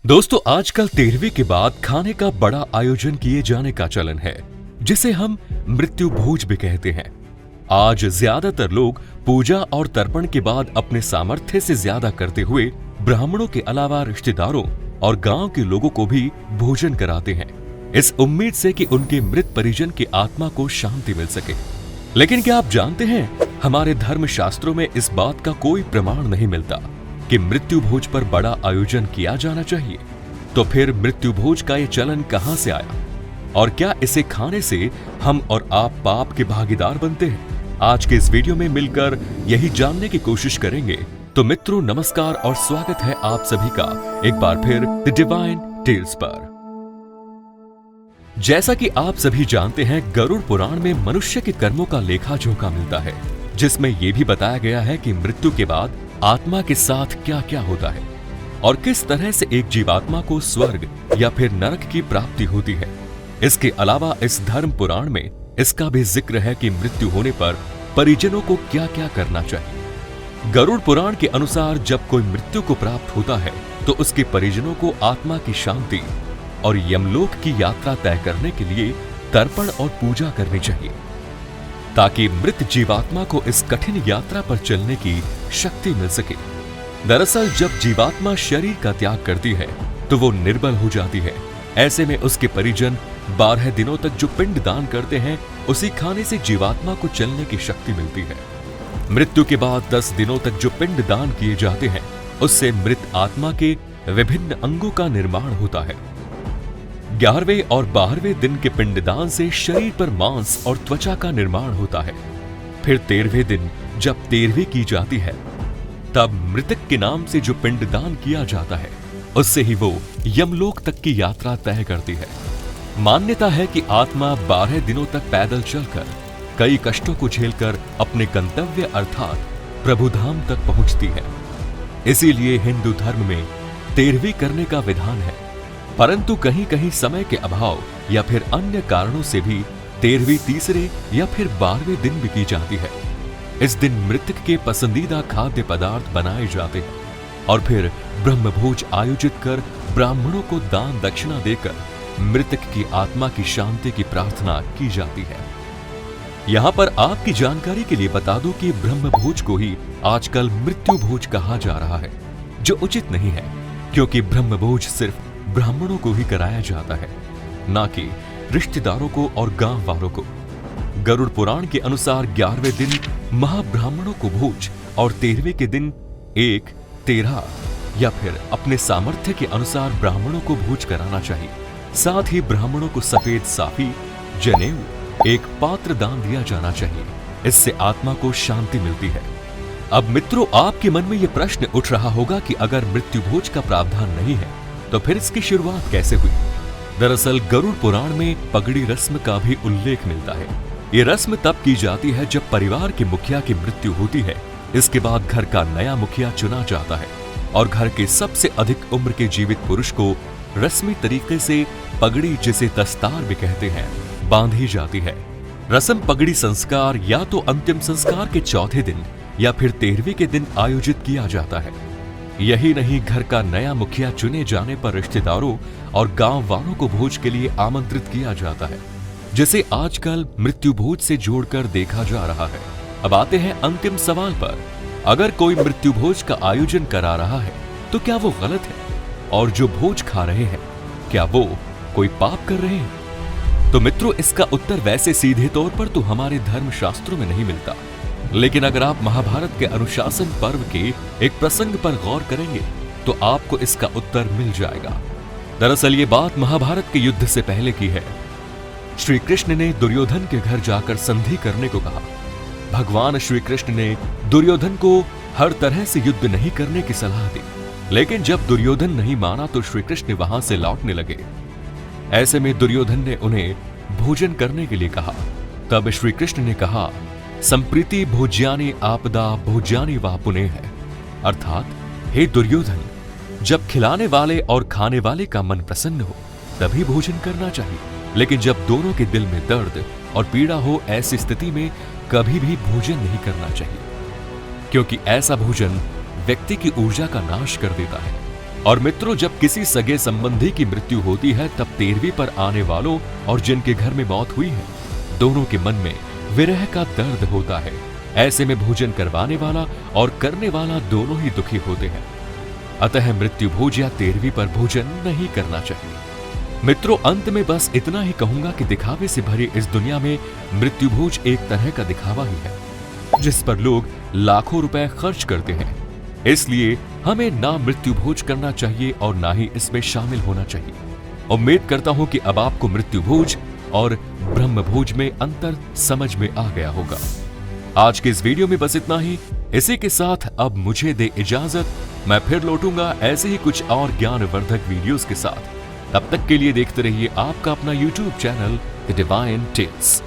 दोस्तों, आजकल 13वीं के बाद खाने का बड़ा आयोजन किए जाने का चलन है, जिसे हम मृत्यु भोज भी कहते हैं। आज ज्यादातर लोग पूजा और तर्पण के बाद अपने सामर्थ्य से ज्यादा करते हुए ब्राह्मणों के अलावा रिश्तेदारों और गांव के लोगों को भी भोजन कराते हैं, इस उम्मीद से कि उनके मृत परिजन की आत्मा को शांति मिल सके। लेकिन क्या आप जानते हैं, हमारे धर्म शास्त्रों में इस बात का कोई प्रमाण नहीं मिलता कि मृत्यु भोज पर बड़ा आयोजन किया जाना चाहिए। तो फिर मृत्यु भोज का ये चलन कहां से आया और क्या इसे खाने से हम और आप पाप के भागीदार बनते हैं? आज के इस वीडियो में मिलकर यही जानने की कोशिश करेंगे। तो मित्रों, नमस्कार और स्वागत है आप सभी का एक बार फिर द डिवाइन टेल्स पर। जैसा कि आप सभी जानते हैं, गरुड़ पुराण में मनुष्य के कर्मों का लेखा जोखा मिलता है, जिसमें यह भी बताया गया है कि मृत्यु के बाद आत्मा के साथ क्या क्या होता है और किस तरह से एक जीवात्मा को स्वर्ग या फिर नरक की प्राप्ति होती है। इसके अलावा इस धर्म पुराण में इसका भी जिक्र है कि मृत्यु होने पर परिजनों को क्या क्या करना चाहिए। गरुड़ पुराण के अनुसार जब कोई मृत्यु को प्राप्त होता है तो उसके परिजनों को आत्मा की शांति और यमलोक की यात्रा तय करने के लिए तर्पण और पूजा करनी चाहिए, ताकि मृत जीवात्मा को इस कठिन यात्रा पर चलने की शक्ति मिल सके। दरअसल जब जीवात्मा शरीर का त्याग करती है तो वो निर्बल हो जाती है। ऐसे में उसके परिजन 12 दिनों तक जो पिंड दान करते हैं, उसी खाने से जीवात्मा को चलने की शक्ति मिलती है। मृत्यु के बाद 10 दिनों तक जो पिंड दान किए जाते हैं, उससे मृत आत्मा के विभिन्न अंगों का निर्माण होता है। 11वें और 12वें दिन के पिंडदान से शरीर पर मांस और त्वचा का निर्माण होता है। फिर 13वें दिन जब 13वीं की जाती है, तब मृतक के नाम से जो पिंडदान किया जाता है, उससे ही वो यमलोक तक की यात्रा तय करती है। मान्यता है कि आत्मा 12 दिनों तक पैदल चलकर कई कष्टों को झेलकर अपने गंतव्य अर्थात प्रभुधाम तक पहुंचती है। इसीलिए हिंदू धर्म में 13वीं करने का विधान है, परंतु कहीं कहीं समय के अभाव या फिर अन्य कारणों से भी 13वीं तीसरे या फिर 12वें दिन भी की जाती है। इस दिन मृतक के पसंदीदा खाद्य पदार्थ बनाए जाते हैं और फिर ब्रह्मभोज आयोजित कर ब्राह्मणों को दान दक्षिणा देकर मृतक की आत्मा की शांति की प्रार्थना की जाती है। यहाँ पर आपकी जानकारी के लिए बता दूं कि ब्रह्मभोज को ही आजकल मृत्यु भोज कहा जा रहा है, जो उचित नहीं है, क्योंकि ब्रह्मभोज सिर्फ ब्राह्मणों को ही कराया जाता है, ना कि रिश्तेदारों को और गांव वालों को। गरुड़ पुराण के अनुसार 11वें दिन महाब्राह्मणों को भोज और 13वें के दिन 1, 13 या फिर अपने सामर्थ्य के अनुसार ब्राह्मणों को भोज कराना चाहिए। साथ ही ब्राह्मणों को सफेद साफी, जनेऊ, एक पात्र दान दिया जाना चाहिए। इससे आत्मा को शांति मिलती है। अब मित्रों, आपके मन में यह प्रश्न उठ रहा होगा कि अगर मृत्यु भोज का प्रावधान नहीं है तो फिर इसकी शुरुआत कैसे हुई? दरअसल गरुड़ पुराण में पगड़ी रस्म का भी उल्लेख मिलता है। ये रस्म तब की जाती है जब परिवार के मुखिया की मृत्यु होती है। इसके बाद घर का नया मुखिया चुना जाता है और घर के सबसे अधिक उम्र के जीवित पुरुष को रस्मी तरीके से पगड़ी, जिसे दस्तार भी कहते हैं, बांधी जाती है। रस्म पगड़ी संस्कार या तो अंतिम संस्कार के चौथे दिन या फिर 13वीं के दिन आयोजित किया जाता है। यही नहीं, घर का नया मुखिया चुने जाने पर रिश्तेदारों और गांव वालों को भोज के लिए आमंत्रित किया जाता है, जिसे आजकल मृत्यु भोज से जोड़कर देखा जा रहा है। अब आते हैं अंतिम सवाल पर। अगर कोई मृत्यु भोज का आयोजन करा रहा है तो क्या वो गलत है? और जो भोज खा रहे हैं, क्या वो कोई पाप कर रहे हैं? तो मित्रों, इसका उत्तर वैसे सीधे तौर पर तो हमारे धर्म शास्त्रों में नहीं मिलता, लेकिन अगर आप महाभारत के अनुशासन पर्व के एक प्रसंग पर गौर करेंगे तो आपको इसका उत्तर मिल जाएगा। दरअसल ये बात महाभारत के युद्ध से पहले की है। श्री कृष्ण ने दुर्योधन के घर जाकर संधि करने को कहा। भगवान श्री कृष्ण ने दुर्योधन को हर तरह से युद्ध नहीं करने की सलाह दी, लेकिन जब दुर्योधन नहीं माना तो श्री कृष्ण वहां से लौटने लगे। ऐसे में दुर्योधन ने उन्हें भोजन करने के लिए कहा। तब श्री कृष्ण ने कहा, संप्रीति भोज्यानि आपदा भोज्यानि वा पुण्य है, अर्थात हे दुर्योधन, जब खिलाने वाले और खाने वाले का मन प्रसन्न हो तभी भोजन करना चाहिए, लेकिन जब दोनों के दिल में दर्द और पीड़ा हो, ऐसी स्थिति में कभी भी भोजन नहीं करना चाहिए, क्योंकि ऐसा भोजन व्यक्ति की ऊर्जा का नाश कर देता है। और मित्रों, जब किसी सगे संबंधी की मृत्यु होती है तब 13वीं पर आने वालों और जिनके घर में मौत हुई है, दोनों के मन में विरह का दर्द होता है। ऐसे में भोजन करवाने वाला और करने वाला दोनों ही दुखी होते हैं। अतः मृत्यु भोज या 13वीं पर भोजन नहीं करना चाहिए। मित्रों, अंत में बस इतना ही कहूंगा कि दिखावे से भरी इस दुनिया में मृत्यु भोज एक तरह का दिखावा ही है, जिस पर लोग लाखों रुपए खर्च करते हैं। इसलिए हमें ना मृत्यु भोज करना चाहिए और ना ही इसमें शामिल होना चाहिए। उम्मीद करता हूं कि अब आपको मृत्यु भोज और ब्रह्म भोज में अंतर समझ में आ गया होगा। आज के इस वीडियो में बस इतना ही। इसी के साथ अब मुझे दे इजाजत। मैं फिर लौटूंगा ऐसे ही कुछ और ज्ञानवर्धक वीडियोस के साथ। तब तक के लिए देखते रहिए आपका अपना YouTube channel the Divine tales.